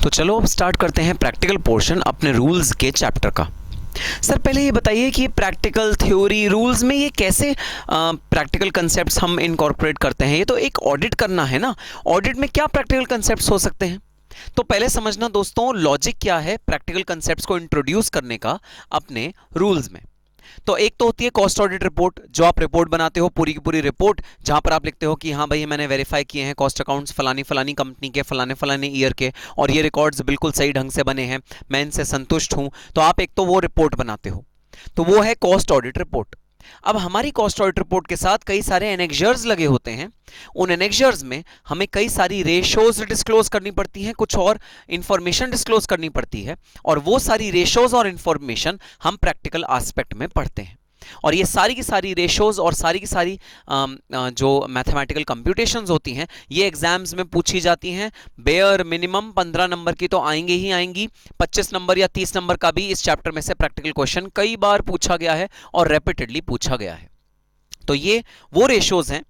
तो चलो अब स्टार्ट करते हैं प्रैक्टिकल पोर्शन अपने रूल्स के चैप्टर का। सर पहले ये बताइए कि प्रैक्टिकल थ्योरी रूल्स में ये कैसे प्रैक्टिकल कंसेप्ट्स हम इनकॉर्पोरेट करते हैं। ये तो एक ऑडिट करना है ना, ऑडिट में क्या प्रैक्टिकल कंसेप्ट्स हो सकते हैं। तो पहले समझना दोस्तों लॉजिक क्या है प्रैक्टिकल कंसेप्ट्स को इंट्रोड्यूस करने का अपने रूल्स में। तो एक तो होती है कॉस्ट ऑडिट रिपोर्ट, जो आप रिपोर्ट बनाते हो पूरी की पूरी रिपोर्ट, जहां पर आप लिखते हो कि हाँ भाई मैंने वेरीफाई किए हैं कॉस्ट अकाउंट्स फलानी फलानी कंपनी के फलाने फलाने ईयर के और ये रिकॉर्ड्स बिल्कुल सही ढंग से बने हैं, मैं इनसे संतुष्ट हूं। तो आप एक तो वो रिपोर्ट बनाते हो, तो वो है कॉस्ट ऑडिट रिपोर्ट। अब हमारी कॉस्ट ऑडिट रिपोर्ट के साथ कई सारे एनेक्जर्स लगे होते हैं। उन एनेक्जर्स में हमें कई सारी रेशोज डिस्क्लोज करनी पड़ती हैं, कुछ और इंफॉर्मेशन डिस्क्लोज करनी पड़ती है, और वो सारी रेशोज और इंफॉर्मेशन हम प्रैक्टिकल एस्पेक्ट में पढ़ते हैं। और ये सारी की सारी रेशोज और सारी की सारी जो मैथमेटिकल कंप्यूटेशंस होती हैं ये एग्जाम्स में पूछी जाती हैं। बेयर मिनिमम 15 नंबर की तो आएंगे ही आएंगी, 25 नंबर या 30 नंबर का भी इस चैप्टर में से प्रैक्टिकल क्वेश्चन कई बार पूछा गया है और रेपिटेडली पूछा गया है। तो ये वो रेशोज हैं।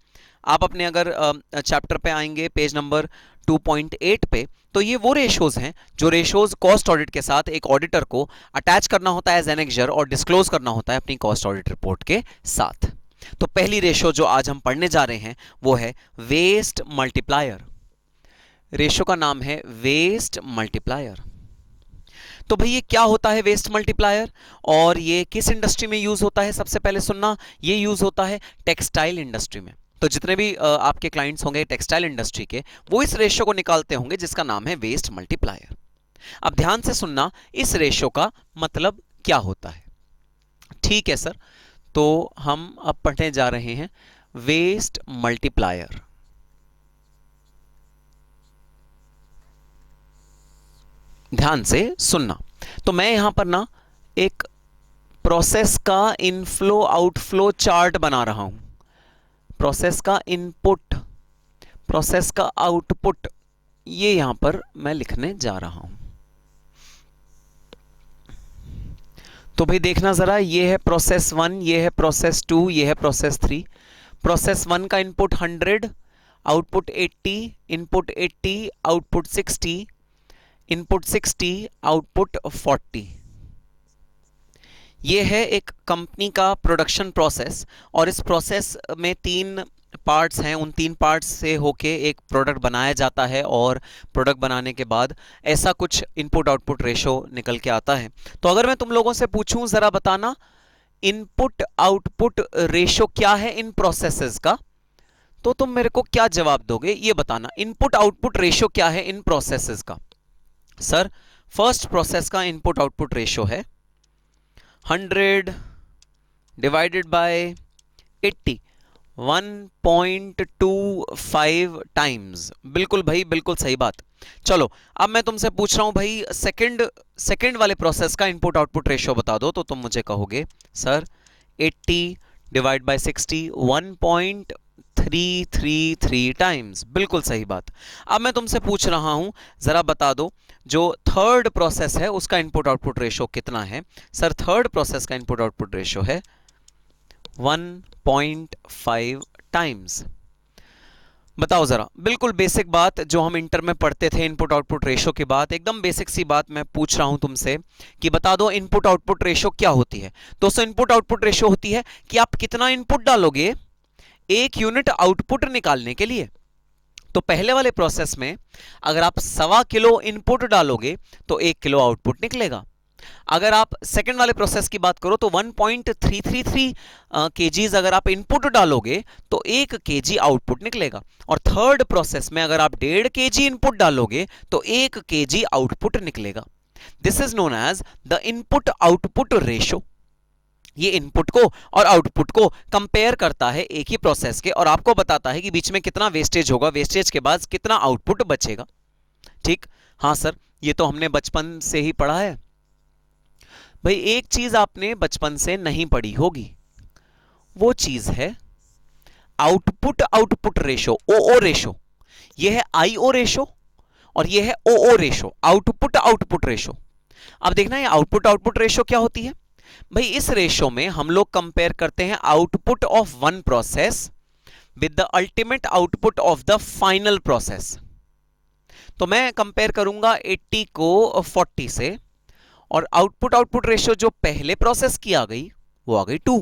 आप अपने अगर चैप्टर पे आएंगे पेज नंबर 2.8 पे, तो ये वो रेशोज हैं जो रेशोज कॉस्ट ऑडिट के साथ एक ऑडिटर को अटैच करना होता है एज एनेक्जर और डिस्क्लोज करना होता है अपनी कॉस्ट ऑडिट रिपोर्ट के साथ। तो पहली रेशो जो आज हम पढ़ने जा रहे हैं वो है वेस्ट मल्टीप्लायर। रेशो का नाम है वेस्ट मल्टीप्लायर। तो भाई ये क्या होता है वेस्ट मल्टीप्लायर और ये किस इंडस्ट्री में यूज होता है। सबसे पहले सुनना, ये यूज होता है टेक्सटाइल इंडस्ट्री में। तो जितने भी आपके क्लाइंट्स होंगे टेक्सटाइल इंडस्ट्री के, वो इस रेशो को निकालते होंगे जिसका नाम है वेस्ट मल्टीप्लायर। अब ध्यान से सुनना, इस रेशो का मतलब क्या होता है। ठीक है सर, तो हम अब पढ़ने जा रहे हैं वेस्ट मल्टीप्लायर। ध्यान से सुनना। तो मैं यहां पर ना एक प्रोसेस का इनफ्लो आउटफ्लो चार्ट बना रहा हूं। प्रोसेस का इनपुट, प्रोसेस का आउटपुट, ये यहां पर मैं लिखने जा रहा हूं। तो भाई देखना जरा, ये है प्रोसेस 1, ये है प्रोसेस 2, ये है प्रोसेस 3। प्रोसेस 1 का input 100, output 80, input 80, output 60, input 60, output 40। ये है एक कंपनी का प्रोडक्शन प्रोसेस और इस प्रोसेस में 3 पार्ट्स हैं। उन 3 पार्ट्स से होके एक प्रोडक्ट बनाया जाता है और प्रोडक्ट बनाने के बाद ऐसा कुछ इनपुट आउटपुट रेशो निकल के आता है। तो अगर मैं तुम लोगों से पूछूं जरा बताना इनपुट आउटपुट रेशो क्या है इन प्रोसेसेस का, तो तुम मेरे को क्या जवाब दोगे ये बताना। इनपुट आउटपुट रेशो क्या है इन प्रोसेसेस का। सर फर्स्ट प्रोसेस का इनपुट आउटपुट रेशो है 100 डिवाइडेड बाय 80, 1.25 टाइम्स। बिल्कुल भाई, बिल्कुल सही बात। चलो अब मैं तुमसे पूछ रहा हूं भाई सेकंड वाले प्रोसेस का इनपुट आउटपुट रेशो बता दो। तो तुम मुझे कहोगे सर 80 डिवाइड बाय 60, 1.333 टाइम्स। बिल्कुल सही बात। अब मैं तुमसे पूछ रहा हूं जरा बता दो जो थर्ड प्रोसेस है उसका इनपुट आउटपुट रेशो कितना है। सर थर्ड प्रोसेस का इनपुट आउटपुट रेशो है 1.5 टाइम्स। बताओ जरा, बिल्कुल बेसिक बात जो हम इंटर में पढ़ते थे इनपुट आउटपुट रेशो की बात, एकदम बेसिक सी बात मैं पूछ रहा हूं तुमसे कि बता दो इनपुट आउटपुट रेशो क्या होती है। दोस्तों इनपुट आउटपुट रेशो होती है कि आप कितना इनपुट डालोगे एक यूनिट आउटपुट निकालने के लिए। तो पहले वाले प्रोसेस में अगर आप 1.25 किलो इनपुट डालोगे तो 1 किलो आउटपुट निकलेगा। अगर आप सेकंड वाले प्रोसेस की बात करो तो 1.333 केजीज अगर आप इनपुट डालोगे तो 1 केजी आउटपुट निकलेगा। और थर्ड प्रोसेस में अगर आप 1.5 केजी इनपुट डालोगे तो 1 केजी आउटपुट निकलेगा। This is known as the input output ratio. ये इनपुट को और आउटपुट को कंपेयर करता है एक ही प्रोसेस के और आपको बताता है कि बीच में कितना वेस्टेज होगा, वेस्टेज के बाद कितना आउटपुट बचेगा। ठीक, हाँ सर ये तो हमने बचपन से ही पढ़ा है। भाई एक चीज आपने बचपन से नहीं पढ़ी होगी, वो चीज है आउटपुट आउटपुट रेशो, ओओ रेशो। ये है आईओ रेशो और ये है ओओ रेशो, आउटपुट आउटपुट रेशो। अब देखना ये आउटपुट आउटपुट रेशो क्या होती है। भाई इस रेशो में हम लोग कंपेयर करते हैं output of one process with the ultimate output of the final process. तो मैं कंपेयर करूंगा 80 को 40 से, और आउटपुट आउटपुट रेशियो जो पहले प्रोसेस की आ गई वो आ गई 2।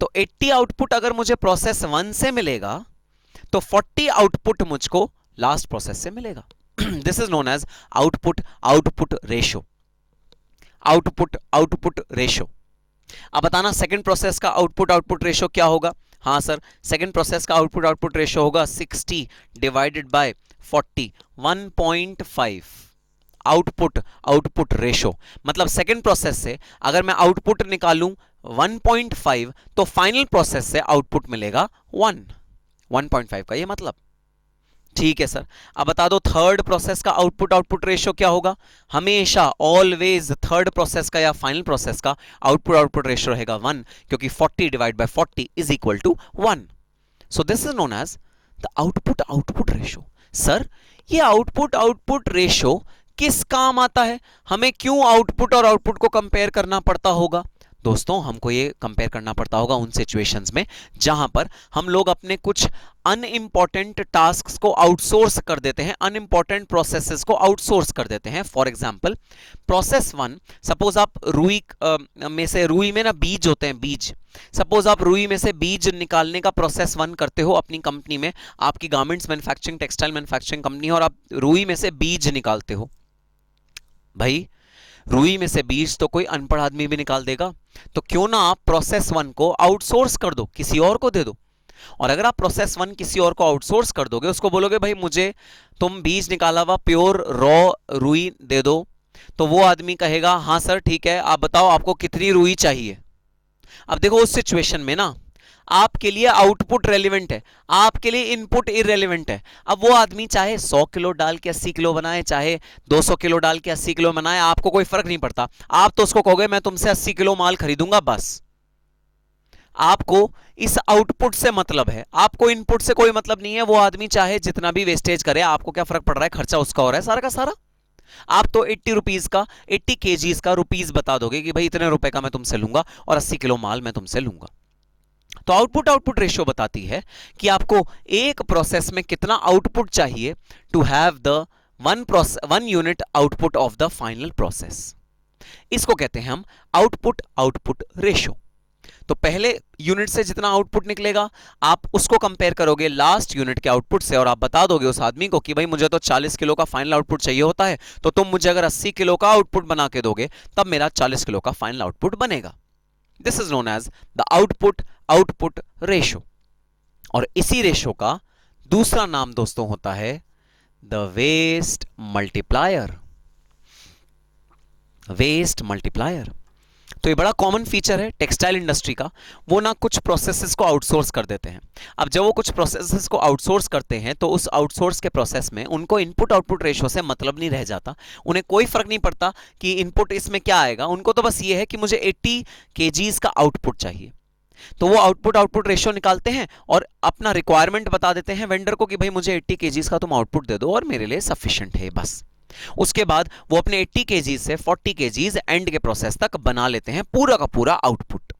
तो 80 आउटपुट अगर मुझे प्रोसेस 1 से मिलेगा तो 40 आउटपुट मुझको लास्ट प्रोसेस से मिलेगा। This is known as output output ratio. Output output ratio. अब बताना सेकंड प्रोसेस का आउटपुट आउटपुट रेशियो क्या होगा? हाँ सर, सेकंड प्रोसेस का आउटपुट आउटपुट रेशियो होगा 60 divided by 40, 1.5 output output ratio. मतलब सेकंड प्रोसेस से अगर मैं आउटपुट निकालूं 1.5 तो फाइनल प्रोसेस से आउटपुट मिलेगा 1.5 का ये मतलब। ठीक है सर, अब बता दो थर्ड प्रोसेस का आउटपुट आउटपुट रेशियो क्या होगा? हमेशा ऑलवेज थर्ड प्रोसेस का या फाइनल प्रोसेस का आउटपुट आउटपुट रेशियो रहेगा 1, क्योंकि 40 divide by 40 is equal to 1। So this is known as the output output ratio. Sir ये आउटपुट आउटपुट रेशियो किस काम आता है? हमें क्यों आउटपुट और आउटपुट को कंपेयर करना पड़ता होगा? दोस्तों हमको ये कंपेयर करना पड़ता होगा उन सिचुएशंस में जहां पर हम लोग अपने कुछ अनइम्पॉर्टेंट टास्क्स को आउटसोर्स कर देते हैं, अनइम्पॉर्टेंट प्रोसेसेस को आउटसोर्स कर देते हैं। फॉर एग्जांपल प्रोसेस 1, सपोज आप रुई में से, रुई में ना बीज होते हैं, बीज, सपोज आप रुई में से बीज निकालने का प्रोसेस 1 करते हो अपनी कंपनी में, आपकी garments manufacturing textile manufacturing company है और आप रुई में से बीज निकालते हो। भाई रुई में से बीज तो कोई अनपढ़ आदमी भी निकाल देगा, तो क्यों ना आप प्रोसेस 1 को आउटसोर्स कर दो, किसी और को दे दो। और अगर आप प्रोसेस 1 किसी और को आउटसोर्स कर दोगे, उसको बोलोगे भाई मुझे तुम बीज निकाला हुआ प्योर रॉ रुई दे दो, तो वो आदमी कहेगा हाँ सर ठीक है, आप बताओ आपको कितनी रुई चाहिए। अब देखो उस सिचुएशन में ना आपके लिए आउटपुट रेलिवेंट है, आपके लिए इनपुट इररेलेवेंट है। अब वो आदमी चाहे 100 किलो डाल के 80 किलो बनाए, चाहे 200 किलो डाल के 80 किलो बनाए, आपको कोई फर्क नहीं पड़ता। आप तो उसको कहोगे मैं तुमसे 80 किलो माल खरीदूंगा बस। आपको इस आउटपुट से मतलब है, आपको इनपुट से कोई मतलब नहीं है। वो आदमी चाहे जितना भी वेस्टेज करे, आपको क्या फर्क पड़ रहा है? खर्चा उसका हो रहा है सारा का सारा। आप तो 80 रुपीज का, 80 केजीज का रुपीज बता दोगे कि भाई इतने रुपए का मैं तुमसे लूंगा और 80 किलो माल मैं तुमसे लूंगा। तो आउटपुट आउटपुट रेशियो बताती है कि आपको एक प्रोसेस में कितना आउटपुट चाहिए to have the one unit output of the final process. इसको कहते हैं हम आउटपुट आउटपुट रेशियो। तो पहले यूनिट से जितना आउटपुट निकलेगा आप उसको कंपेयर करोगे लास्ट यूनिट के आउटपुट से, और आप बता दोगे उस आदमी को कि भाई मुझे तो 40 किलो का फाइनल आउटपुट चाहिए होता है, तो तुम मुझे अगर 80 किलो का आउटपुट बना के दोगे तब मेरा 40 किलो का फाइनल आउटपुट बनेगा। This is known as the output output ratio. और इसी रेशियो का दूसरा नाम दोस्तों होता है the waste multiplier. Waste multiplier. तो ये बड़ा कॉमन फीचर है टेक्सटाइल इंडस्ट्री का। वो ना कुछ प्रोसेसेस को आउटसोर्स कर देते हैं। अब जब वो कुछ प्रोसेसेस को आउटसोर्स करते हैं तो उस आउटसोर्स के प्रोसेस में उनको इनपुट आउटपुट रेशियो से मतलब नहीं रह जाता। उन्हें कोई फर्क नहीं पड़ता कि इनपुट इसमें क्या आएगा, उनको तो बस ये है कि मुझे 80 केजीज का आउटपुट चाहिए। तो वो आउटपुट आउटपुट रेशियो निकालते हैं और अपना रिक्वायरमेंट बता देते हैं वेंडर को कि भाई मुझे 80 केजीज का तुम आउटपुट दे दो और मेरे लिए सफिशिएंट है बस। उसके बाद वो अपने 80 केजीज से 40 केजीज एंड के प्रोसेस तक बना लेते हैं पूरा का पूरा output.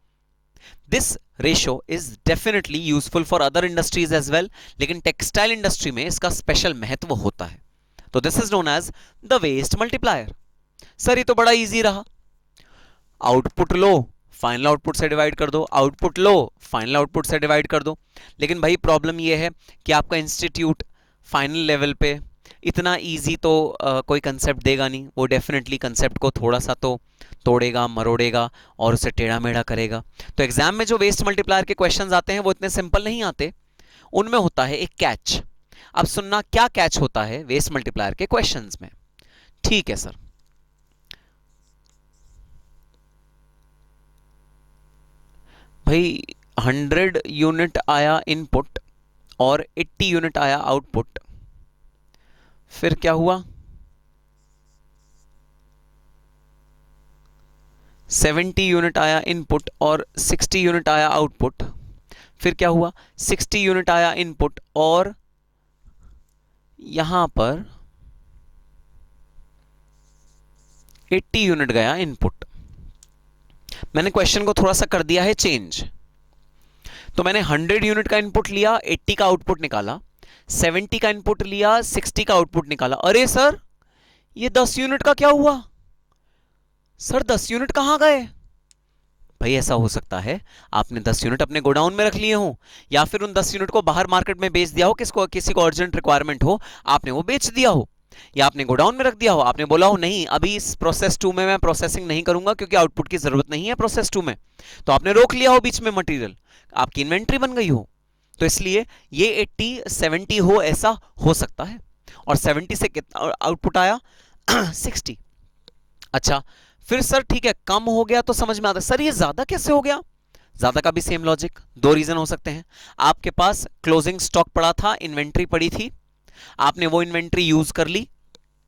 This ratio is definitely useful for other industries as well, लेकिन टेक्सटाइल इंडस्ट्री में इसका स्पेशल महत्व होता है। तो this is known as the waste multiplier. Sir ये तो बड़ा इजी रहा, आउटपुट लो फाइनल आउटपुट से डिवाइड कर दो, आउटपुट लो फाइनल आउटपुट से डिवाइड कर दो। लेकिन भाई प्रॉब्लम ये है कि आपका इंस्टीट्यूट फाइनल लेवल पे इतना इजी तो कोई कंसेप्ट देगा नहीं। वो डेफिनेटली कंसेप्ट को थोड़ा सा तो तोड़ेगा मरोड़ेगा और उसे टेढ़ा मेढ़ा करेगा। तो एग्जाम में जो वेस्ट मल्टीप्लायर के क्वेश्चंस आते हैं वो इतने सिंपल नहीं आते, उनमें होता है एक कैच। अब सुनना क्या कैच होता है वेस्ट मल्टीप्लायर के क्वेश्चंस में। ठीक है सर, भाई 100 यूनिट आया इनपुट और 80 यूनिट आया आउटपुट, फिर क्या हुआ? 70 यूनिट आया इनपुट और 60 यूनिट आया आउटपुट, फिर क्या हुआ? 60 यूनिट आया इनपुट और यहां पर 80 यूनिट गया इनपुट। मैंने क्वेश्चन को थोड़ा सा कर दिया है चेंज। तो मैंने 100 यूनिट का इनपुट लिया, 80 का आउटपुट निकाला, 70 का इनपुट लिया, 60 का आउटपुट निकाला। अरे सर ये 10 यूनिट का क्या हुआ? सर 10 यूनिट कहां गए? भाई ऐसा हो सकता है आपने 10 यूनिट अपने गोडाउन में रख लिए हो, या फिर उन 10 यूनिट को बाहर मार्केट में बेच दिया हो, किसी को अर्जेंट रिक्वायरमेंट हो, आपने वो बेच दिया हो, या आपने गोडाउन में रख दिया हो, आपने बोला हो नहीं अभी इस प्रोसेस 2 में मैं प्रोसेसिंग नहीं करूंगा क्योंकि आउटपुट की जरूरत नहीं है प्रोसेस 2 में, तो आपने रोक लिया हो बीच में मटेरियल, आपकी इन्वेंट्री बन गई हो, तो इसलिए ये 80 70 हो ऐसा हो सकता है। और 70 से कितना आउटपुट आया? 60। अच्छा फिर सर ठीक है कम हो गया तो समझ में आता है, सर ये ज्यादा कैसे हो गया? ज्यादा का भी सेम लॉजिक, दो रीजन हो सकते हैं। आपके पास क्लोजिंग स्टॉक पड़ा था, इन्वेंट्री पड़ी थी, आपने वो इन्वेंट्री यूज कर ली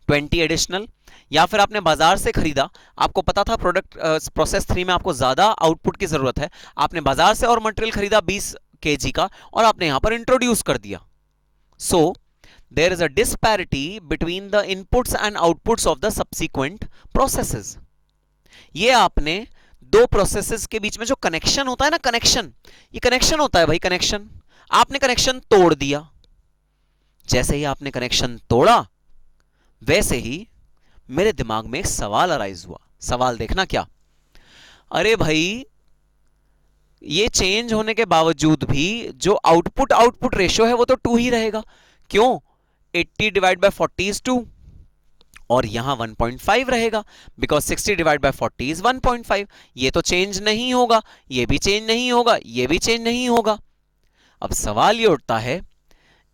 20 एडिशनल, या फिर आपने बाजार से खरीदा, आपको पता था प्रोडक्ट प्रोसेस 3 में आपको ज्यादा आउटपुट की जरूरत है, आपने बाजार से और मटेरियल खरीदा 20 kg का और आपने यहां पर इंट्रोड्यूस कर दिया। So there is a disparity between the inputs and outputs of the subsequent processes. ये आपने दो प्रोसेसेस के बीच में जो कनेक्शन होता है ना, कनेक्शन, ये कनेक्शन होता है भाई, कनेक्शन, आपने कनेक्शन तोड़ दिया। जैसे ही आपने कनेक्शन तोड़ा वैसे ही मेरे दिमाग में एक सवाल अराइज हुआ। सवाल देखना क्या? अरे भाई ये चेंज होने के बावजूद भी जो आउटपुट आउटपुट रेशियो है वो तो 2 ही रहेगा। क्यों? 80 डिवाइड बाय 40 इज 2 और यहां 1.5 रहेगा, बिकॉज 60 डिवाइड बाय 40 इज 1.5। ये तो चेंज नहीं होगा, ये भी चेंज नहीं होगा, ये भी चेंज नहीं होगा। अब सवाल ये उठता है,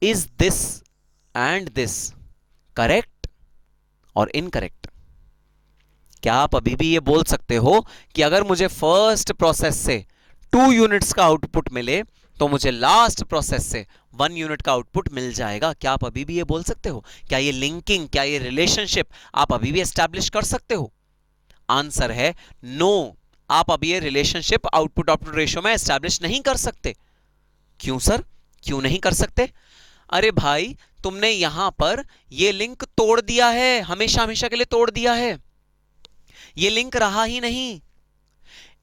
is this and this correct और इनकरेक्ट? क्या आप अभी भी ये बोल सकते हो कि अगर मुझे फर्स्ट प्रोसेस से 2 यूनिट्स का आउटपुट मिले तो मुझे लास्ट प्रोसेस से 1 यूनिट का आउटपुट मिल जाएगा? क्या आप अभी भी ये बोल सकते हो? क्या ये लिंकिंग, क्या ये रिलेशनशिप आप अभी भी एस्टैब्लिश कर सकते हो? आंसर है नो। आप अभी ये रिलेशनशिप आउटपुट आउटपुट रेशियो में एस्टैब्लिश नहीं कर सकते। क्यों सर, क्यों नहीं कर सकते? अरे भाई तुमने यहां पर ये लिंक तोड़ दिया है, हमेशा हमेशा के लिए तोड़ दिया है, ये लिंक रहा ही नहीं।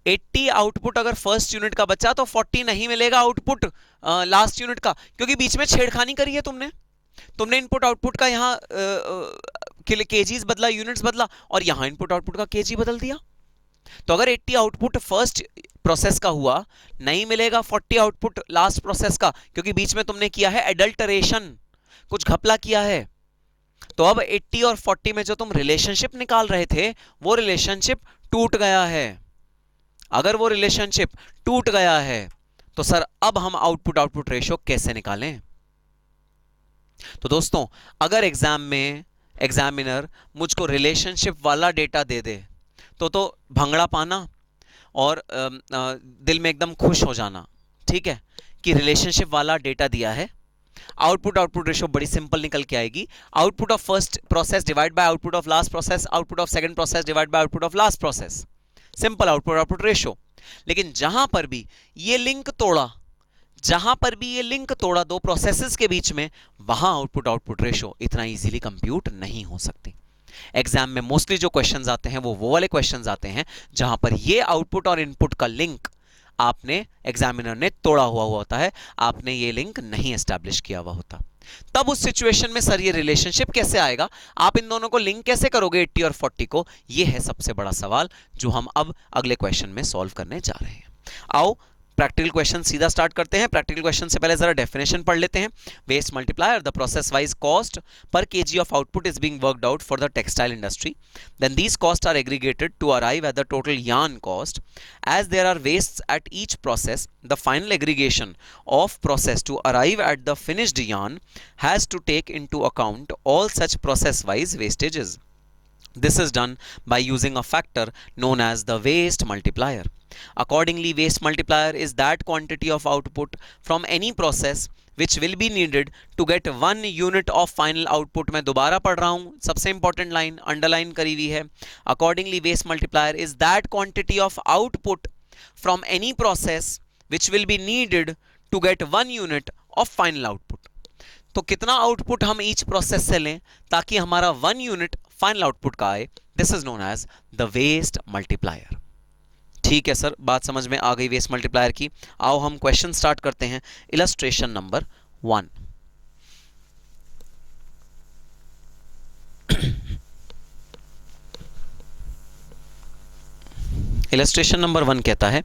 80 आउटपुट अगर फर्स्ट यूनिट का बचा तो 40 नहीं मिलेगा आउटपुट लास्ट यूनिट का, क्योंकि बीच में छेड़खानी करी है तुमने इनपुट आउटपुट का यहां केजीज बदला, यूनिट्स बदला, और यहां इनपुट आउटपुट का केजी बदल दिया। तो अगर 80 आउटपुट फर्स्ट प्रोसेस का हुआ, नहीं मिलेगा 40 आउटपुट लास्ट प्रोसेस का, क्योंकि बीच में तुमने किया है एडल्टरेशन, कुछ घपला किया है। तो अब 80 और 40 में जो तुम रिलेशनशिप निकाल रहे थे वो रिलेशनशिप टूट गया है। अगर वो रिलेशनशिप टूट गया है तो सर अब हम आउटपुट आउटपुट रेशियो कैसे निकालें? तो दोस्तों अगर एग्जाम में एग्जामिनर मुझको रिलेशनशिप वाला डेटा दे दे तो भंगड़ा पाना और दिल में एकदम खुश हो जाना, ठीक है, कि रिलेशनशिप वाला डेटा दिया है। आउटपुट आउटपुट रेशियो बड़ी सिंपल निकल के आएगी, output of first process divide by output of last process, output of second process divide by output of last process, simple output output ratio. लेकिन जहां पर भी ये लिंक तोड़ा, जहां पर भी ये लिंक तोड़ा दो प्रोसेसेस के बीच में, वहां आउटपुट आउटपुट रेशियो इतना इजीली कंप्यूट नहीं हो सकती। एग्जाम में मोस्टली जो क्वेश्चंस आते हैं वो वाले क्वेश्चंस आते हैं जहां पर ये आउटपुट और इनपुट का लिंक आपने एग्जामिनर ने तोड़ा हुआ होता है, आपने ये लिंक नहीं एस्टैब्लिश किया हुआ होता। तब उस सिचुएशन में सर ये रिलेशनशिप कैसे आएगा, आप इन दोनों को लिंक कैसे करोगे 80 और 40 को? ये है सबसे बड़ा सवाल जो हम अब अगले क्वेश्चन में सॉल्व करने जा रहे हैं। आओ प्रैक्टिकल क्वेश्चन सीधा स्टार्ट करते हैं। प्रैक्टिकल क्वेश्चन से पहले जरा डेफिनेशन पढ़ लेते हैं। Waste multiplier, the process wise cost per kg of output is being worked out for the textile industry. Then these costs are aggregated to arrive at the total yarn cost. As there are wastes at each process, the final aggregation of process to arrive at the finished yarn has to take into account all such process wise wastages. This is done by using a factor known as the waste multiplier. Accordingly, waste multiplier is that quantity of output from any process which will be needed to get 1 unit of final output. मैं दोबारा पढ़ रहा हूँ, सबसे important line underline करी हुई है। Accordingly, waste multiplier is that quantity of output from any process which will be needed to get 1 unit of final output. तो कितना आउटपुट हम ईच प्रोसेस से लें ताकि हमारा 1 यूनिट फाइनल आउटपुट का आए, this is known as the waste multiplier. ठीक है सर, बात समझ में आ गई वेस्ट मल्टीप्लायर की। आओ हम क्वेश्चन स्टार्ट करते हैं। Illustration number 1। इलस्ट्रेशन नंबर 1 कहता है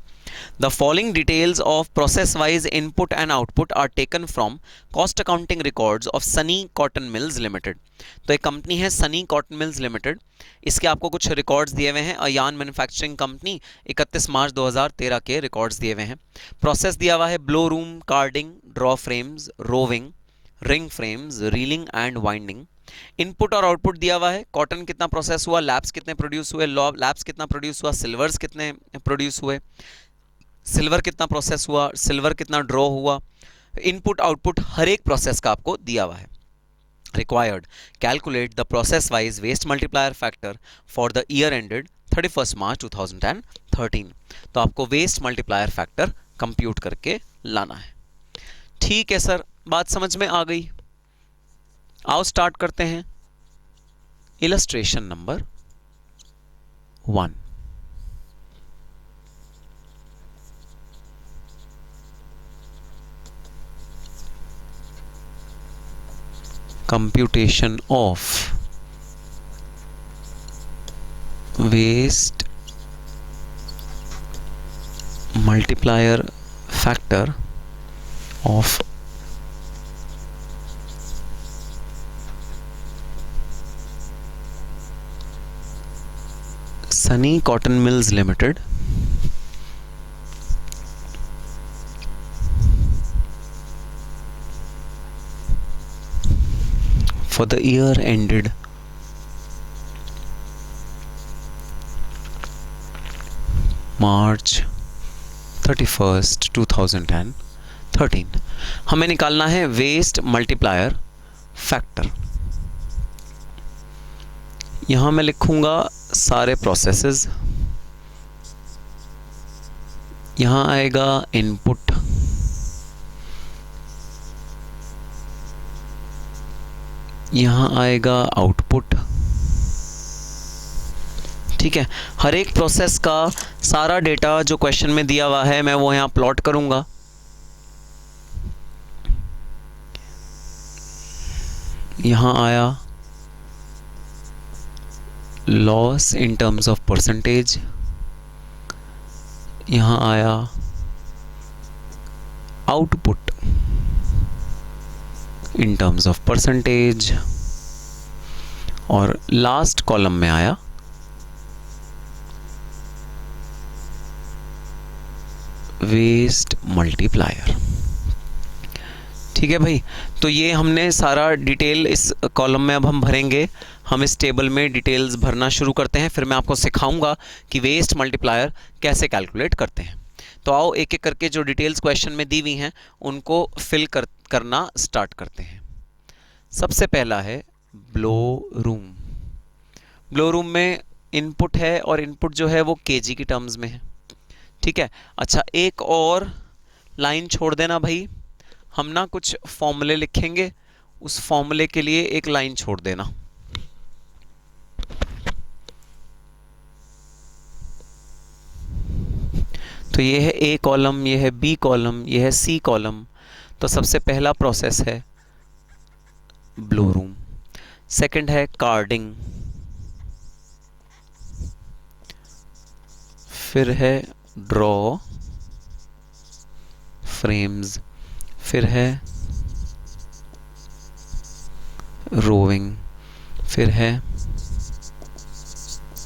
the following details of process wise input and output are taken from cost accounting records of Sunny Cotton Mills Limited. तो एक कंपनी है सनी कॉटन मिल्स लिमिटेड, इसके आपको कुछ रिकॉर्ड्स दिए हुए हैं। अयान मैन्युफैक्चरिंग कंपनी 31 मार्च 2013 के रिकॉर्ड्स दिए हुए हैं। प्रोसेस दिया हुआ है blow room, carding, draw frames, roving, ring frames, reeling and winding. Input और आउटपुट दिया हुआ है, कॉटन कितना प्रोसेस हुआ, लैब्स कितने प्रोड्यूस हुए, लैब्स कितना प्रोड्यूस हुआ, सिल्वर्स कितने प्रोड्यूस हुए, सिल्वर कितना प्रोसेस हुआ, सिल्वर कितना ड्रॉ हुआ। इनपुट आउटपुट हर एक प्रोसेस का आपको दिया हुआ है। Required calculate the process wise waste multiplier factor for the year ended 31 March 2013। तो आपको वेस्ट मल्टीप्लायर फैक्टर कंप्यूट करके लाना है। ठीक है सर, बात समझ में आ गई। आओ स्टार्ट करते हैं। Illustration number 1। Computation of waste multiplier factor of Sunny Cotton Mills Limited for the year ended March 31st 2013। हमें निकालना है वेस्ट मल्टीप्लायर फैक्टर। यहां मैं लिखूंगा सारे प्रोसेसेस। यहां आएगा इनपुट, यहां आएगा आउटपुट। ठीक है, हर एक प्रोसेस का सारा डेटा जो क्वेश्चन में दिया हुआ है मैं वो यहां प्लॉट करूंगा। यहां आया loss in terms of percentage, यहां आया output in terms of percentage, और लास्ट कॉलम में आया वेस्ट मल्टीप्लायर। ठीक है भाई, तो ये हमने सारा डिटेल इस कॉलम में अब हम भरेंगे। हम इस टेबल में डिटेल्स भरना शुरू करते हैं, फिर मैं आपको सिखाऊंगा कि वेस्ट मल्टीप्लायर कैसे कैलकुलेट करते हैं। तो आओ एक एक करके जो डिटेल्स क्वेश्चन में दी हुई हैं उनको फिल करना स्टार्ट करते हैं। सबसे पहला है ब्लो रूम। ब्लो रूम में इनपुट है और इनपुट जो है वो केजी की टर्म्स में है। ठीक है, अच्छा एक और लाइन छोड़ देना भाई, हम ना कुछ फॉर्मूले लिखेंगे, उस फॉर्मूले के लिए एक लाइन छोड़ देना। तो ये है ए कॉलम, ये है बी कॉलम, ये है सी कॉलम। तो सबसे पहला प्रोसेस है ब्लो रूम, सेकंड है कार्डिंग, फिर है ड्रॉ फ्रेम्स, फिर है रोविंग, फिर है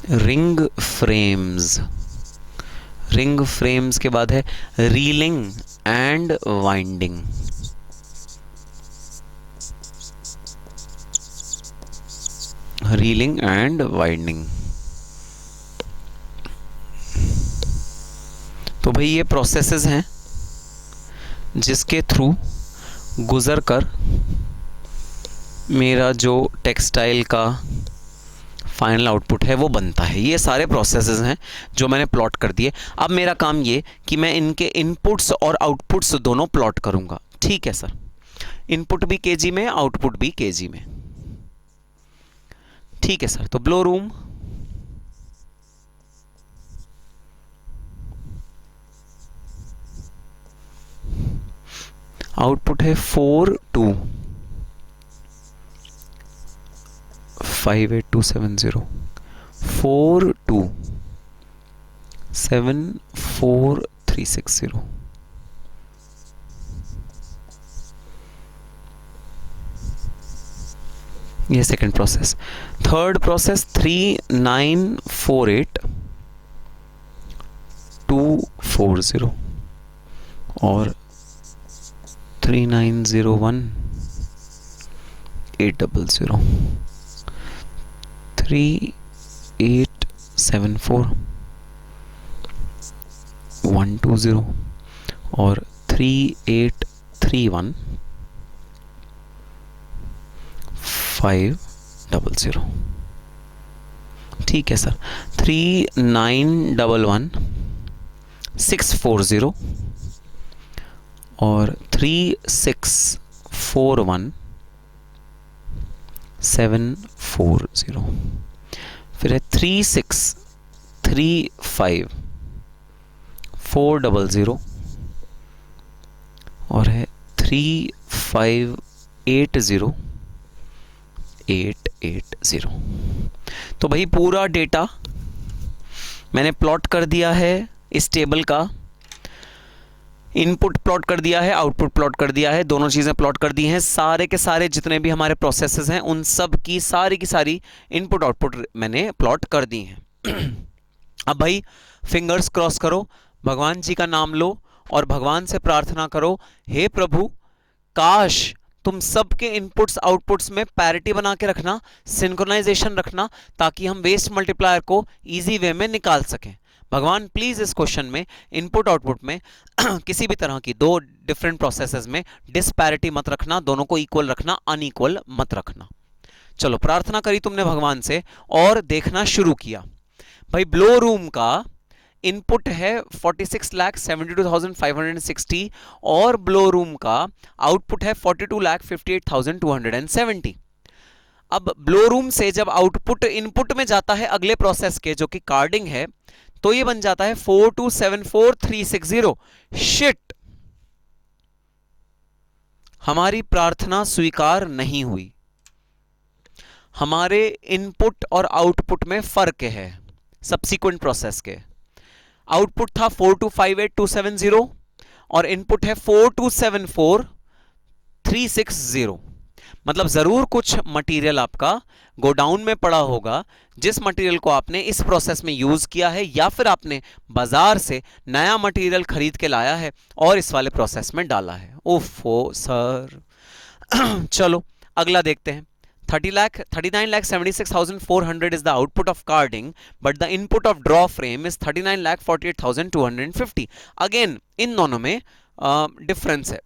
रिंग फ्रेम्स, रिंग फ्रेम्स के बाद है reeling and winding. Reeling and winding. तो भाई ये प्रोसेसेस हैं जिसके थ्रू गुजर कर मेरा जो टेक्सटाइल का फाइनल आउटपुट है वो बनता है। ये सारे प्रोसेसेस हैं जो मैंने प्लॉट कर दिए। अब मेरा काम ये कि मैं इनके इनपुट्स और आउटपुट्स दोनों प्लॉट करूंगा। ठीक है सर, इनपुट भी केजी में, आउटपुट भी केजी में। ठीक है सर, तो ब्लो रूम आउटपुट है 4258270 427 74360। ये सेकेंड प्रोसेस। थर्ड प्रोसेस 3948240 और 3901800 3874120 और 3831500। ठीक है सर। 3911640 और 3641740। फिर है 3635400 और है 3580880। तो भाई पूरा डेटा मैंने प्लॉट कर दिया है इस टेबल का। इनपुट प्लॉट कर दिया है, आउटपुट प्लॉट कर दिया है, दोनों चीज़ें प्लॉट कर दी हैं। सारे के सारे जितने भी हमारे प्रोसेसेस हैं उन सब की सारी इनपुट आउटपुट मैंने प्लॉट कर दी हैं। अब भाई फिंगर्स क्रॉस करो, भगवान जी का नाम लो और भगवान से प्रार्थना करो, हे प्रभु काश तुम सबके इनपुट्स आउटपुट्स में पैरिटी बना के रखना, सिंक्रोनाइजेशन रखना, ताकि हम वेस्ट मल्टीप्लायर को इजी वे में निकाल सकें। भगवान प्लीज इस क्वेश्चन में इनपुट आउटपुट में किसी भी तरह की दो डिफरेंट प्रोसेसेस में डिस्पैरिटी मत रखना, दोनों को इक्वल रखना, अनइक्वल मत रखना। चलो प्रार्थना करी तुमने भगवान से और देखना शुरू किया। भाई ब्लो रूम का इनपुट है 46,72,560 और ब्लो रूम का आउटपुट है 42,58,270। अब ब्लो रूम से जब आउटपुट इनपुट में जाता है अगले प्रोसेस के जो कि कार्डिंग है, तो ये बन जाता है 4274360। शिट, हमारी प्रार्थना स्वीकार नहीं हुई। हमारे इनपुट और आउटपुट में फर्क है सब्सीक्वेंट प्रोसेस के। आउटपुट था 4258270 और इनपुट है 4274360। मतलब जरूर कुछ मटेरियल आपका गोडाउन में पड़ा होगा जिस मटेरियल को आपने इस प्रोसेस में यूज किया है, या फिर आपने बाजार से नया मटेरियल खरीद के लाया है और इस वाले प्रोसेस में डाला है। ओफो सर। चलो अगला देखते हैं। 39,76,400 is the output of carding, but the input of draw frame is 39,48,250. Again इन दोनों में डिफरेंस है।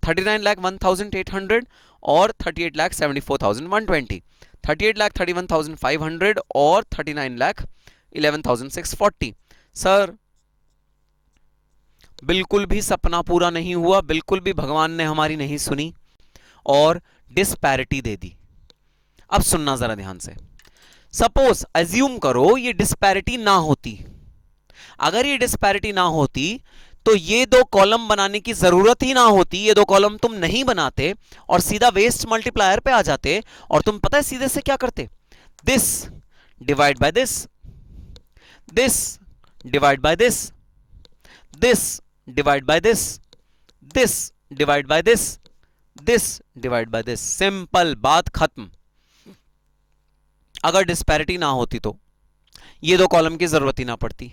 39,01,800 और 38,74,120, 38,31,500 और 39,11,640। सर बिल्कुल भी सपना पूरा नहीं हुआ, बिल्कुल भी भगवान ने हमारी नहीं सुनी और डिस्पैरिटी दे दी। अब सुनना जरा ध्यान से। सपोज अज्यूम करो ये डिस्पैरिटी ना होती। अगर ये डिस्पैरिटी ना होती तो ये दो कॉलम बनाने की जरूरत ही ना होती, ये दो कॉलम तुम नहीं बनाते और सीधा वेस्ट मल्टीप्लायर पे आ जाते और तुम पता है सीधे से क्या करते, this divide by this, this divide by this, this divide by this, this divide by this, this divide by this. Simple, बात खत्म। अगर डिस्पैरिटी ना होती तो ये दो कॉलम की जरूरत ही ना पड़ती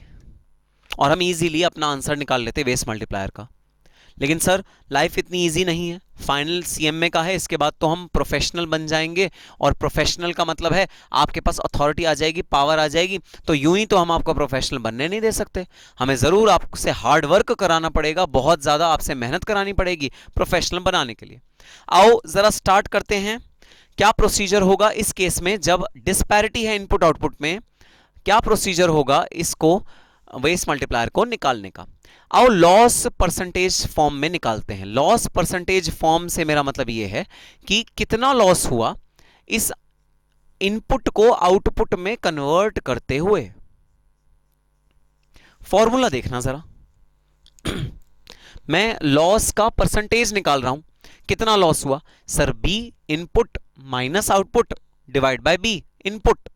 और हम इजीली अपना आंसर निकाल लेते वेस्ट मल्टीप्लायर का। लेकिन सर लाइफ इतनी इजी नहीं है। फाइनल सीएमए का है, इसके बाद तो हम प्रोफेशनल बन जाएंगे और प्रोफेशनल का मतलब है आपके पास अथॉरिटी आ जाएगी, पावर आ जाएगी। तो यूं ही तो हम आपको प्रोफेशनल बनने नहीं दे सकते, हमें जरूर आपसे हार्ड वर्क कराना पड़ेगा, बहुत ज्यादा आपसे मेहनत करानी पड़ेगी प्रोफेशनल बनाने के लिए। आओ जरा स्टार्ट करते हैं। क्या प्रोसीजर होगा इस केस में जब डिस्पैरिटी है इनपुट आउटपुट में, क्या प्रोसीजर होगा इसको वेस्ट मल्टीप्लायर को निकालने का। आओ लॉस परसेंटेज फॉर्म में निकालते हैं। लॉस परसेंटेज फॉर्म से मेरा मतलब यह है कि कितना लॉस हुआ इस इनपुट को आउटपुट में कन्वर्ट करते हुए। फॉर्मूला देखना जरा। मैं लॉस का परसेंटेज निकाल रहा हूं, कितना लॉस हुआ sir, B input minus output divide by B input.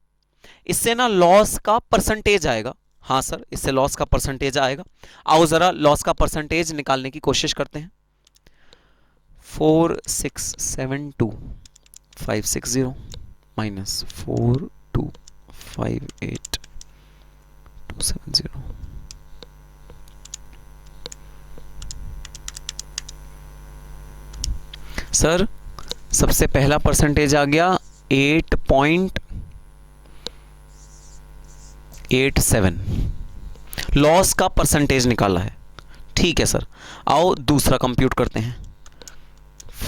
इससे ना लॉस का परसेंटेज आएगा, हाँ सर, इससे लॉस का परसेंटेज आएगा। आओ ज़रा लॉस का परसेंटेज निकालने की कोशिश करते हैं। 4672560 माइनस 4258270। सर सबसे पहला परसेंटेज आ गया 8.87, लॉस का परसेंटेज निकाला है। ठीक है सर, आओ दूसरा कंप्यूट करते हैं।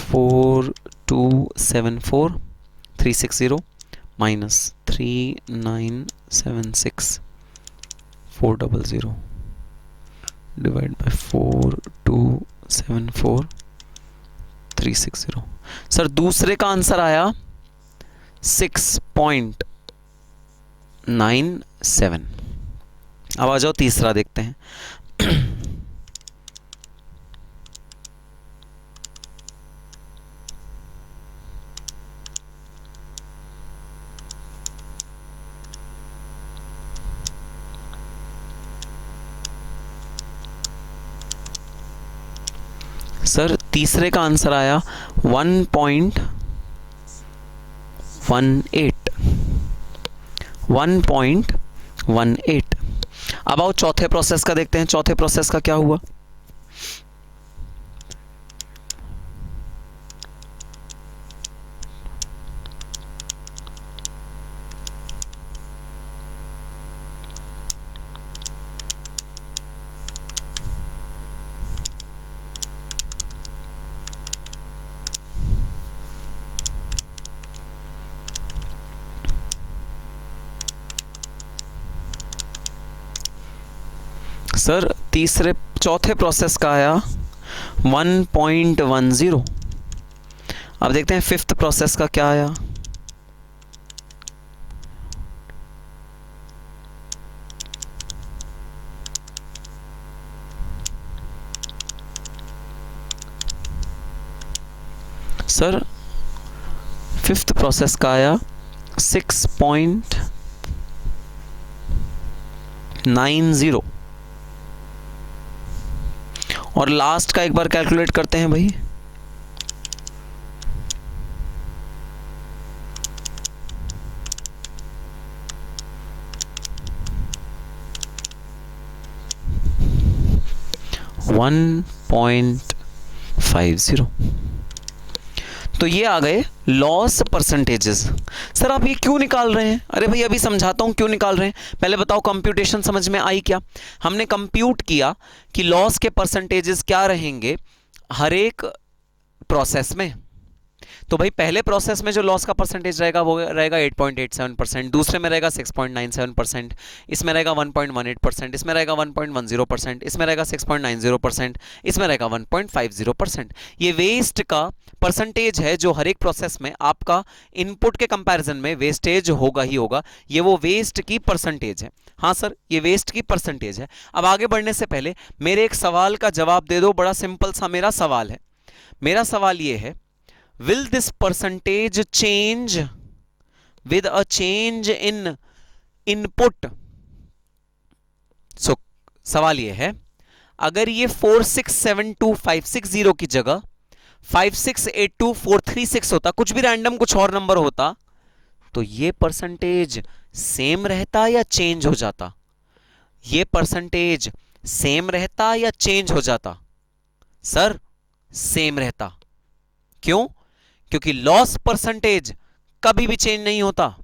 4274360 माइनस 3976400 डिवाइड बाय 4274360। सर दूसरे का आंसर आया 6.97। अब आ जाओ तीसरा देखते हैं। सर तीसरे का आंसर आया 1.18। अब आओ चौथे प्रोसेस का देखते हैं, चौथे प्रोसेस का क्या हुआ। सर चौथे प्रोसेस का आया 1.10। अब देखते हैं फिफ्थ प्रोसेस का क्या आया। सर फिफ्थ प्रोसेस का आया 6.90। और लास्ट का एक बार कैलकुलेट करते हैं भाई। $1.50। तो ये आ गए लॉस परसेंटेजेस। सर आप ये क्यों निकाल रहे हैं? अरे भाई अभी समझाता हूँ क्यों निकाल रहे हैं। पहले बताओ कंप्यूटेशन समझ में आई क्या? हमने कंप्यूट किया कि लॉस के परसेंटेजेस क्या रहेंगे हर एक प्रोसेस में। तो भाई पहले प्रोसेस में जो लॉस का परसेंटेज रहेगा वो रहेगा 8.87%, दूसरे में रहेगा 6.97%, इसमें रहेगा 1.18%, इसमें रहेगा 1.10%, इसमें रहेगा 6.90%, इसमें रहेगा 1.50%। ये वेस्ट का परसेंटेज है जो हर एक प्रोसेस में आपका इनपुट के कंपैरिजन में वेस्टेज होगा ही होगा। ये वो वेस्ट की परसेंटेज है। हाँ सर, ये वेस्ट की परसेंटेज है। अब आगे बढ़ने से पहले मेरे एक सवाल का जवाब दे दो। बड़ा सिंपल सा मेरा सवाल है। मेरा सवाल ये है, will this percentage change with a change in input? So सवाल ये है, अगर ये 4672560 की जगह 5682436 होता, कुछ भी रैंडम कुछ और नंबर होता, तो ये परसेंटेज सेम रहता या चेंज हो जाता? ये परसेंटेज सेम रहता या चेंज हो जाता? सर सेम रहता। क्यों? क्योंकि लॉस परसेंटेज कभी भी चेंज नहीं होता।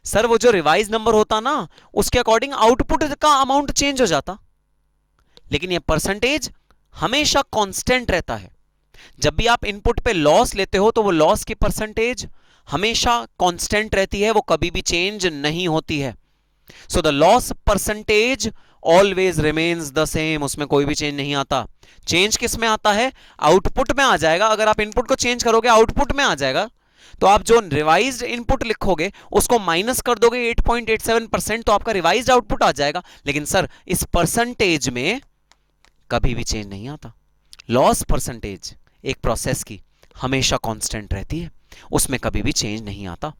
सर वो जो रिवाइज नंबर होता ना, उसके अकॉर्डिंग आउटपुट का अमाउंट चेंज हो जाता, लेकिन ये परसेंटेज हमेशा कांस्टेंट रहता है। जब भी आप इनपुट पे लॉस लेते हो तो वो लॉस की परसेंटेज हमेशा कांस्टेंट रहती है, वो कभी भी चेंज नहीं होती है। So the loss percentage always remains the same, उसमें कोई भी चेंज नहीं आता। चेंज किस में आता है? आउटपुट में आ जाएगा। अगर आप इनपुट को चेंज करोगे आउटपुट में आ जाएगा। तो आप जो रिवाइज्ड इनपुट लिखोगे उसको माइनस कर दोगे 8.87%, तो आपका रिवाइज्ड आउटपुट आ जाएगा। लेकिन सर इस परसेंटेज में कभी भी चेंज नहीं आता। लॉस परसेंटेज एक प्रोसेस की हमेशा कांस्टेंट रहती है, उसमें कभी भी चेंज नहीं आता।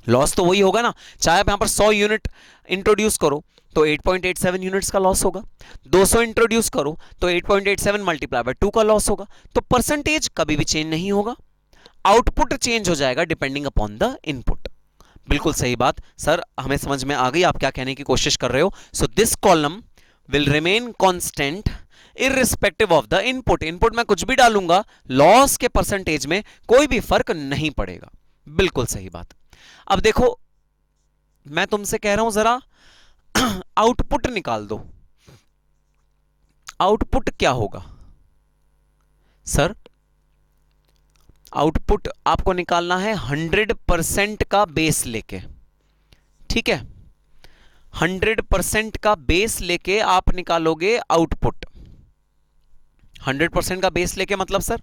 लॉस तो वही होगा ना, चाहे आप यहां पर 100 यूनिट इंट्रोड्यूस करो तो 8.87 यूनिट्स का लॉस होगा। 200 इंट्रोड्यूस करो तो 8.87 मल्टीप्लाई बाय 2 का लॉस होगा। तो परसेंटेज कभी भी चेंज नहीं होगा, आउटपुट चेंज हो जाएगा डिपेंडिंग अपॉन द इनपुट। बिल्कुल सही बात सर, हमें समझ में आ गई आप क्या कहने की कोशिश कर रहे हो। So this column will remain constant irrespective of the input. Input में कुछ भी डालूंगा, लॉस के परसेंटेज में कोई भी फर्क नहीं पड़ेगा। बिल्कुल सही बात। अब देखो मैं तुमसे कह रहा हूं जरा आउटपुट निकाल दो। आउटपुट क्या होगा सर? आउटपुट आपको निकालना है 100% का बेस लेके, ठीक है? 100% का बेस लेके आप निकालोगे आउटपुट। 100% का बेस लेके मतलब सर,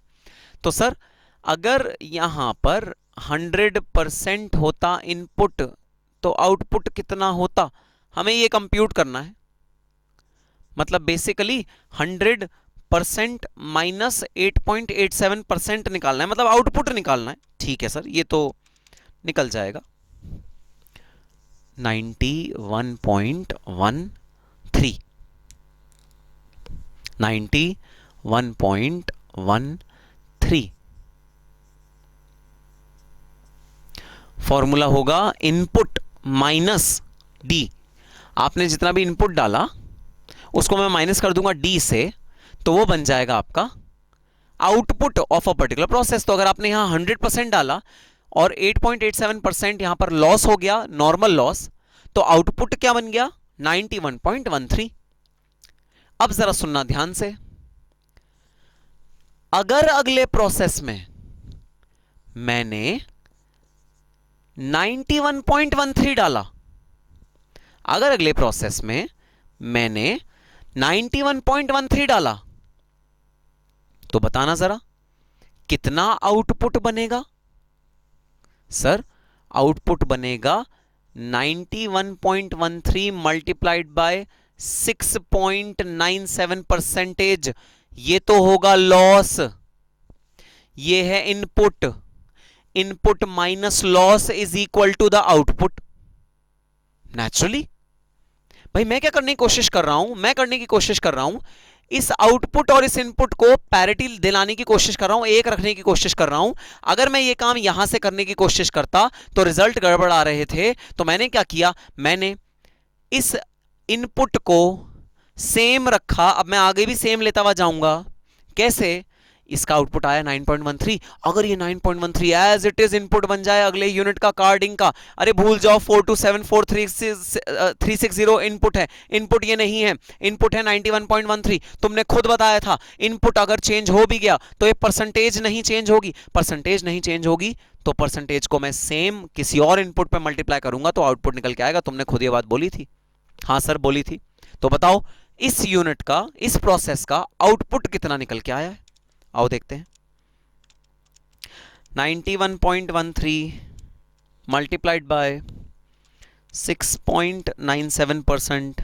तो सर अगर यहां पर 100% होता इनपुट तो आउटपुट कितना होता, हमें ये कंप्यूट करना है। मतलब बेसिकली 100% माइनस 8.87% निकालना है, मतलब आउटपुट निकालना है। ठीक है सर, ये तो निकल जाएगा 91.13। 91.13 फॉर्मूला होगा इनपुट माइनस डी। आपने जितना भी इनपुट डाला उसको मैं माइनस कर दूंगा डी से, तो वो बन जाएगा आपका output of a particular process. तो अगर आपने यहां 100% डाला और 8.87% यहां पर लॉस हो गया, नॉर्मल लॉस, तो आउटपुट क्या बन गया 91.13। अब जरा सुनना ध्यान से, अगर अगले प्रोसेस में मैंने 91.13 डाला, अगर अगले प्रोसेस में मैंने 91.13 डाला, तो बताना जरा कितना आउटपुट बनेगा? सर आउटपुट बनेगा 91.13 मल्टीप्लाइड बाय 6.97%। ये तो होगा लॉस, ये है input. Input minus loss is equal to the output. Naturally भाई मैं क्या करने की कोशिश कर रहा हूं, मैं करने की कोशिश कर रहा हूं इस आउटपुट और इस इनपुट को पैरिटी दिलाने की कोशिश कर रहा हूं, एक रखने की कोशिश कर रहा हूं। अगर मैं ये काम यहां से करने की कोशिश करता तो रिजल्ट गड़बड़ आ रहे थे। तो मैंने क्या किया, मैंने इस इनपुट को सेम रखा। अब मैं आगे भी सेम लेता हुआ जाऊंगा। कैसे? इसका आउटपुट आया 9.13। अगर ये 9.13 एज इट इज इनपुट बन जाए अगले यूनिट का, कार्डिंग का, अरे भूल जाओ 4274360 इनपुट है। इनपुट ये नहीं है, इनपुट है 91.13। तुमने खुद बताया था इनपुट अगर चेंज हो भी गया तो ये परसेंटेज नहीं चेंज होगी। परसेंटेज नहीं चेंज होगी तो परसेंटेज को मैं सेम किसी और इनपुट पे मल्टीप्लाई करूंगा तो आउटपुट निकल के आएगा। तुमने खुद ये बात बोली थी। हाँ सर बोली थी। तो बताओ इस यूनिट का, इस प्रोसेस का आउटपुट कितना निकल के आया है? आओ देखते हैं। 91.13 मल्टीप्लाइड बाय 6.97%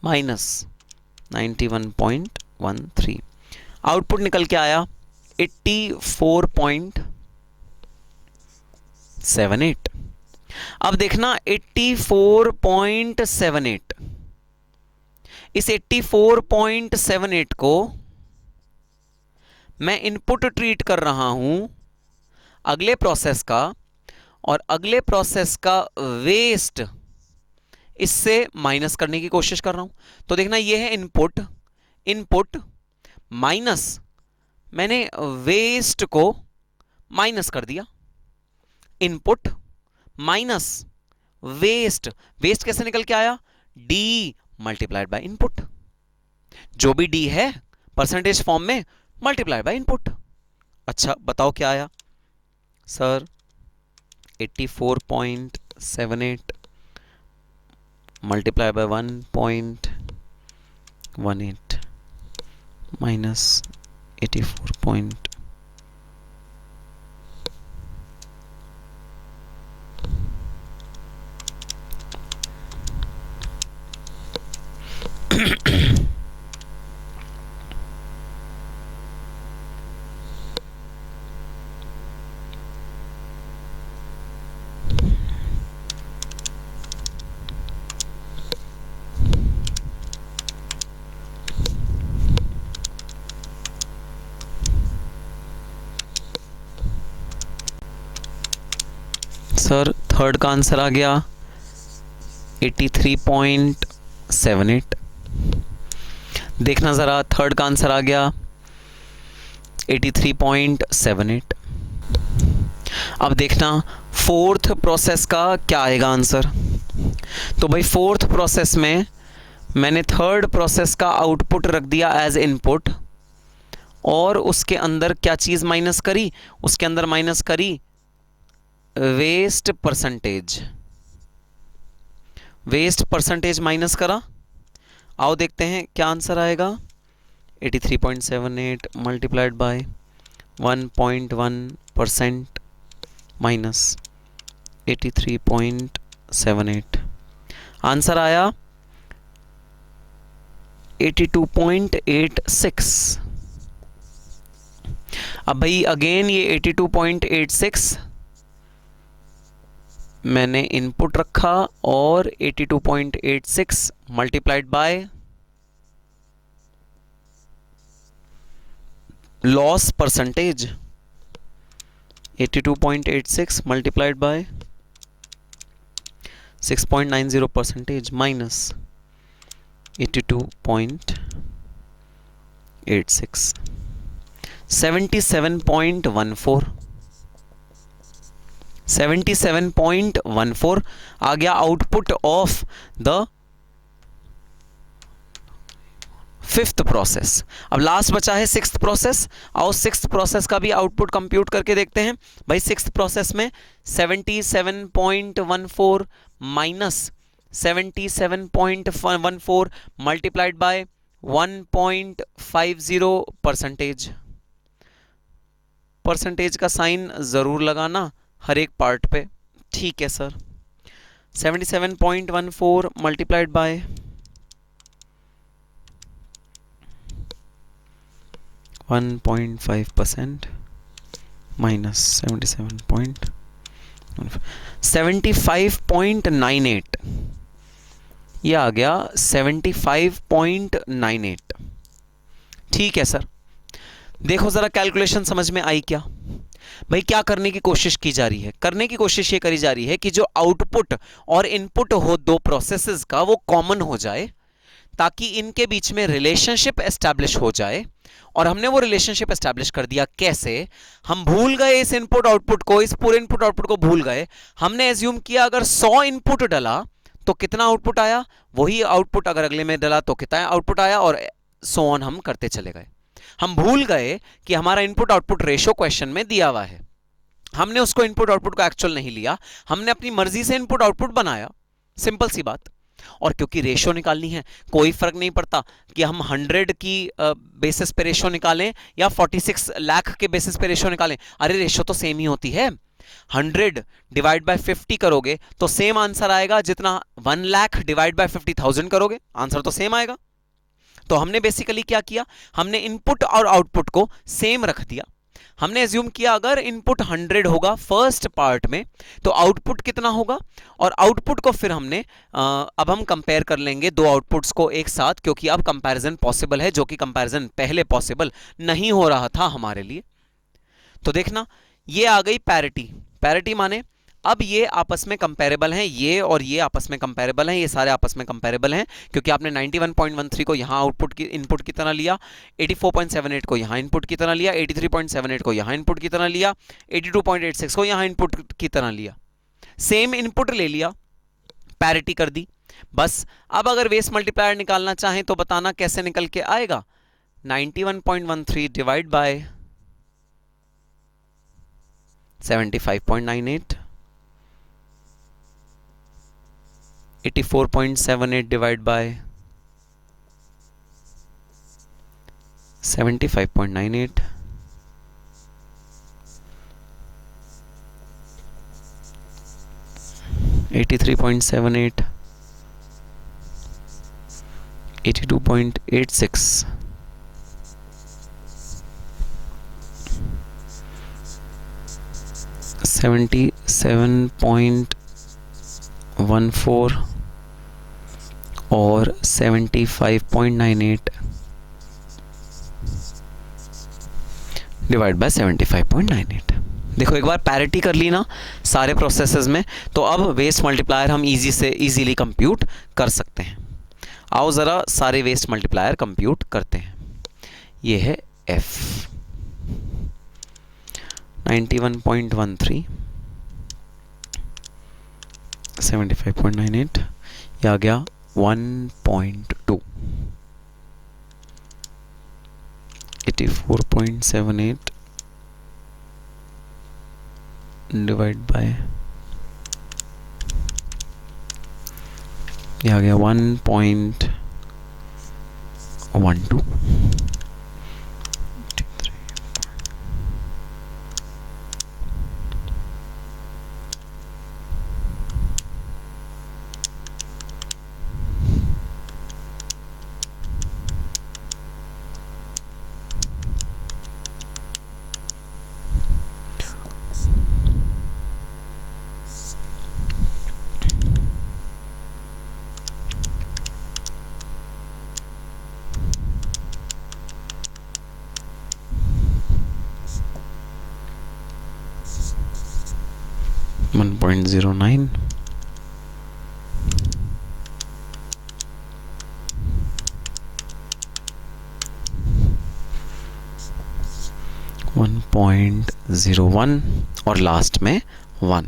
माइनस 91.13, आउटपुट निकल के आया 84.78। अब देखना 84.78, इस 84.78 को मैं इनपुट ट्रीट कर रहा हूं अगले प्रोसेस का, और अगले प्रोसेस का वेस्ट इससे माइनस करने की कोशिश कर रहा हूं। तो देखना ये है इनपुट, इनपुट माइनस मैंने वेस्ट को माइनस कर दिया। इनपुट माइनस वेस्ट, वेस्ट कैसे निकल के आया? D multiplied by input. जो भी डी है परसेंटेज फॉर्म में मल्टीप्लाइड बाय इनपुट। अच्छा बताओ क्या आया? Sir 84.78 multiply by 1.18 minus 84. Sir third का आंसर आ गया 83.78। देखना ज़रा, थर्ड का आंसर आ गया 83.78। अब देखना फोर्थ प्रोसेस का क्या आएगा आंसर। तो भाई फोर्थ प्रोसेस में मैंने थर्ड प्रोसेस का आउटपुट रख दिया एज इनपुट, और उसके अंदर क्या चीज़ माइनस करी, उसके अंदर माइनस करी waste percentage. Waste percentage minus करा। आओ देखते हैं क्या आंसर आएगा। 83.78 मल्टीप्लाइड बाय 1.1% माइनस 83.78, आंसर आया 82.86। अब भाई अगेन ये 82.86 मैंने इनपुट रखा, और 82.86 multiplied by loss percentage, 82.86 multiplied by 6.90% minus 82.86, 77.14 77.14 आ गया output of the fifth process. अब लास्ट बचा है सिक्स्थ प्रोसेस। आओ सिक्स्थ प्रोसेस का भी आउटपुट कंप्यूट करके देखते हैं। भाई सिक्स्थ प्रोसेस में 77.14 माइनस 77.14 मल्टीप्लाइड बाय 1.50 परसेंटेज का साइन जरूर लगाना हर एक पार्ट पे। ठीक है सर, 77.14 मल्टीप्लाइड बाय 1.5% माइनस 75.98, ये आ गया 75.98। ठीक है सर, देखो जरा कैलकुलेशन समझ में आई क्या। भाई क्या करने की कोशिश की जा रही है, करने की कोशिश ये करी जा रही है कि जो आउटपुट और इनपुट हो दो प्रोसेसेस का वो कॉमन हो जाए, ताकि इनके बीच में रिलेशनशिप एस्टैब्लिश हो जाए। और हमने वो रिलेशनशिप एस्टैब्लिश कर दिया कैसे, हम भूल गए इस इनपुट आउटपुट को, इस पूरे इनपुट आउटपुट को भूल गए। हमने एज्यूम किया अगर 100 इनपुट डाला तो कितना आउटपुट आया, वही आउटपुट अगर अगले में डाला तो कितना आउटपुट आया, और सो ऑन हम करते चले गए। हम भूल गए कि हमारा इनपुट आउटपुट रेशो क्वेश्चन में दिया हुआ है। हमने उसको इनपुट आउटपुट को एक्चुअल नहीं लिया, हमने अपनी मर्जी से इनपुट आउटपुट बनाया, सिंपल सी बात। और क्योंकि रेशो निकालनी है, कोई फर्क नहीं पड़ता कि हम 100 की बेसिस पे रेशो निकालें या 46 लाख के बेसिस पे रेशो निकालें, अरे रेशो तो सेम ही होती है। 100 डिवाइड बाय 50 करोगे तो सेम आंसर आएगा जितना 1 लाख डिवाइड बाय 50,000 करोगे, आंसर तो सेम आएगा। तो हमने बेसिकली क्या किया, हमने इनपुट और आउटपुट को सेम रख दिया। हमने एज्यूम किया अगर इनपुट 100 होगा फर्स्ट पार्ट में तो आउटपुट कितना होगा, और आउटपुट को फिर हमने अब हम कंपेयर कर लेंगे दो आउटपुट्स को एक साथ, क्योंकि अब कंपैरिजन पॉसिबल है, जो कि कंपैरिजन पहले पॉसिबल नहीं हो रहा था हमारे लिए। तो देखना ये आ गई पैरिटी। पैरिटी माने अब ये आपस में कंपैरेबल हैं, ये और ये आपस में कंपैरेबल हैं, ये सारे आपस में कंपैरेबल हैं, क्योंकि आपने 91.13 को यहाँ आउटपुट की इनपुट की तरह लिया, 84.78 को यहाँ इनपुट की तरह लिया, 83.78 को यहाँ इनपुट की तरह लिया, 82.86 को यहाँ इनपुट की तरह लिया, सेम इनपुट ले लिया, पैरिटी कर दी। बस अब अगर वेस्ट मल्टीप्लायर निकालना चाहें तो बताना कैसे निकल के आएगा। 91.13 डिवाइड बाय 75.98, 84.78 डिवाइड बाय 75.98, 83.78, 82.86, 77.14 और 75.98 डिवाइड बाय 75.98। देखो एक बार पैरिटी कर ली ना सारे प्रोसेसेस में, तो अब वेस्ट मल्टीप्लायर हम इजीली कंप्यूट कर सकते हैं। आओ ज़रा सारे वेस्ट मल्टीप्लायर कंप्यूट करते हैं। ये है F 91.13 75.98, ये आ गया 1.2 84.78 डिवाइड बाय, ये आ गया 1.12 1.09 1.01 और लास्ट में 1।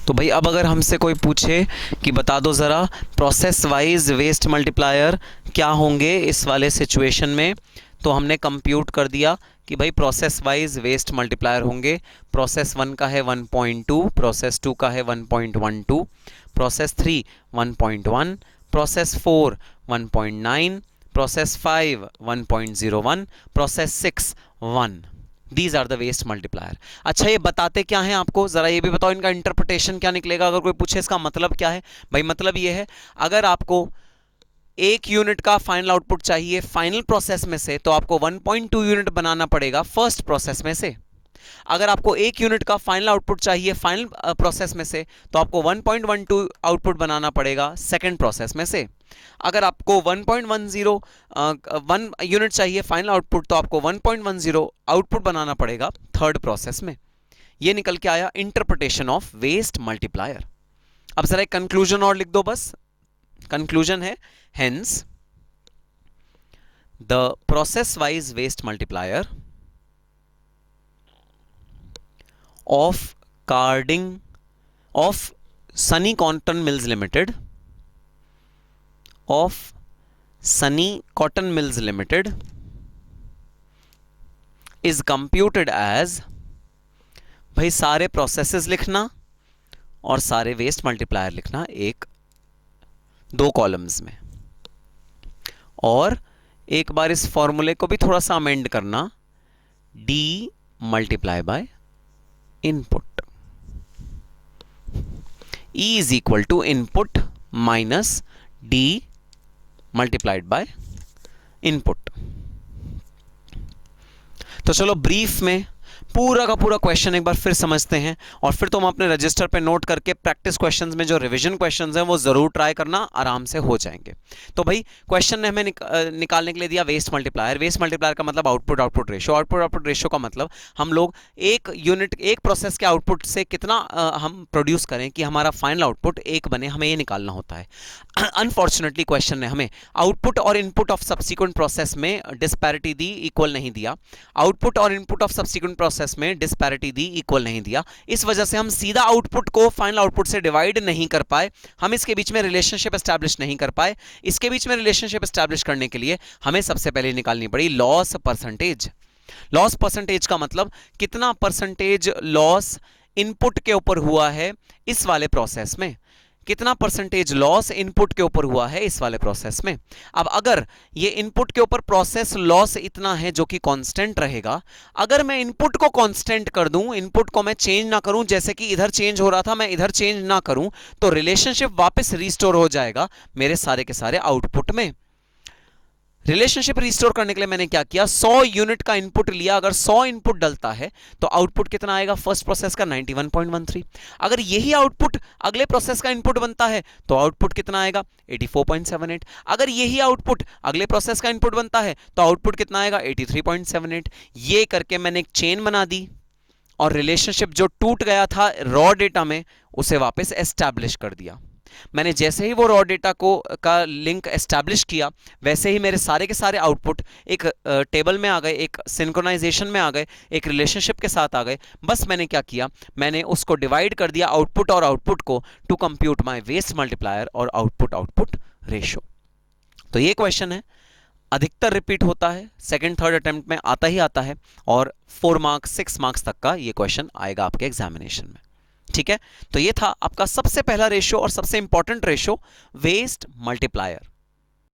तो भाई अब अगर हमसे कोई पूछे कि बता दो ज़रा प्रोसेस वाइज वेस्ट मल्टीप्लायर क्या होंगे इस वाले सिचुएशन में, तो हमने कंप्यूट कर दिया कि भाई प्रोसेस वाइज वेस्ट मल्टीप्लायर होंगे। प्रोसेस 1 का है 1.2, प्रोसेस 2 का है 1.12, process 3 1.1, process 4 1.9, process 5 1.01, process 6 1। These are the waste multiplier. अच्छा ये बताते क्या हैं आपको, जरा ये भी बताओ इनका इंटरप्रिटेशन क्या निकलेगा अगर कोई पूछे इसका मतलब क्या है। भाई मतलब ये है अगर आपको 1 यूनिट का फाइनल आउटपुट चाहिए फाइनल प्रोसेस में से, तो आपको 1.2 यूनिट बनाना पड़ेगा फर्स्ट प्रोसेस में से। अगर आपको 1 यूनिट का फाइनल आउटपुट चाहिए फाइनल प्रोसेस में से, तो आपको 1.12 आउटपुट बनाना पड़ेगा सेकंड प्रोसेस में से। अगर आपको 1 यूनिट चाहिए फाइनल आउटपुट, तो आपको 1.10 आउटपुट बनाना पड़ेगा थर्ड प्रोसेस में। ये निकल के आया इंटरप्रिटेशन ऑफ वेस्ट मल्टीप्लायर। अब जरा एक कंक्लूजन और लिख दो बस। कंक्लूजन है hence the process wise waste multiplier of Sunny Cotton Mills Limited is computed as, भाई सारे प्रोसेसेस लिखना और सारे वेस्ट मल्टीप्लायर लिखना एक 2 कॉलम्स में, और एक बार इस फॉर्मूले को भी थोड़ा सा अमेंड करना, D multiply by input, E is equal to input minus D multiplied by input। तो चलो ब्रीफ में पूरा का पूरा क्वेश्चन एक बार फिर समझते हैं, और फिर तुम अपने रजिस्टर पे नोट करके प्रैक्टिस क्वेश्चंस में जो रिवीजन क्वेश्चंस हैं वो जरूर ट्राई करना, आराम से हो जाएंगे। तो भाई क्वेश्चन ने हमें निकालने के लिए दिया वेस्ट मल्टीप्लायर। वेस्ट मल्टीप्लायर का मतलब आउटपुट रेशियो। आउटपुट रेशियो का मतलब हम लोग एक प्रोसेस के आउटपुट से कितना हम प्रोड्यूस करें कि हमारा फाइनल आउटपुट 1 बने, हमें ये निकालना होता है। अनफॉर्चुनेटली क्वेश्चन ने हमें आउटपुट और इनपुट ऑफ सब्सिक्वेंट प्रोसेस में डिस्पैरिटी दी, इक्वल नहीं दिया। आउटपुट और इनपुट ऑफ सब्सिक्वेंट प्रोसेस में डिस्पैरिटी दी, इक्वल नहीं दिया। इस वजह से हम सीधा आउटपुट को फाइनल आउटपुट से डिवाइड नहीं कर पाए, हम इसके बीच में रिलेशनशिप एस्टैब्लिश नहीं कर पाए। इसके बीच में रिलेशनशिप एस्टैब्लिश करने के लिए हमें सबसे पहले निकालनी पड़ी लॉस परसेंटेज। लॉस परसेंटेज का मतलब कितना परसेंटेज लॉस इनपुट के ऊपर हुआ है इस वाले प्रोसेस में, कितना परसेंटेज लॉस इनपुट के ऊपर हुआ है इस वाले प्रोसेस में। अब अगर ये इनपुट के ऊपर प्रोसेस लॉस इतना है जो कि कांस्टेंट रहेगा, अगर मैं इनपुट को कांस्टेंट कर दूं, इनपुट को मैं चेंज ना करूं, जैसे कि इधर चेंज हो रहा था मैं इधर चेंज ना करूं, तो रिलेशनशिप वापस रिस्टोर हो जाएगा मेरे सारे के सारे आउटपुट में। रिलेशनशिप रिस्टोर करने के लिए मैंने क्या किया, 100 यूनिट का इनपुट लिया। अगर 100 इनपुट डलता है तो आउटपुट कितना आएगा फर्स्ट प्रोसेस का, 91.13। अगर यही आउटपुट अगले प्रोसेस का इनपुट बनता है तो आउटपुट कितना आएगा, 84.78। अगर यही आउटपुट अगले प्रोसेस का इनपुट बनता है तो आउटपुट कितना आएगा, 83.78। ये करके मैंने एक चेन बना दी और रिलेशनशिप जो टूट गया था रॉ डेटा में उसे वापस एस्टैब्लिश कर दिया। मैंने जैसे ही वो रॉ डेटा का लिंक एस्टैब्लिश किया, वैसे ही मेरे सारे के सारे आउटपुट एक टेबल में आ गए, एक सिंक्रोनाइजेशन में आ गए, एक रिलेशनशिप के साथ आ गए। बस मैंने क्या किया, मैंने उसको डिवाइड कर दिया आउटपुट और आउटपुट को to compute my waste multiplier और आउटपुट आउटपुट रेशो। तो ये क्वेश्चन है, अधिकतर रिपीट होता है, सेकंड थर्ड अटेम्प्ट में आता ही आता है और 4 मार्क्स 6 मार्क्स तक का ये क्वेश्चन आएगा आपके एग्जामिनेशन में। ठीक है, तो ये था आपका सबसे पहला रेशो और सबसे इंपॉर्टेंट रेशो, वेस्ट मल्टीप्लायर।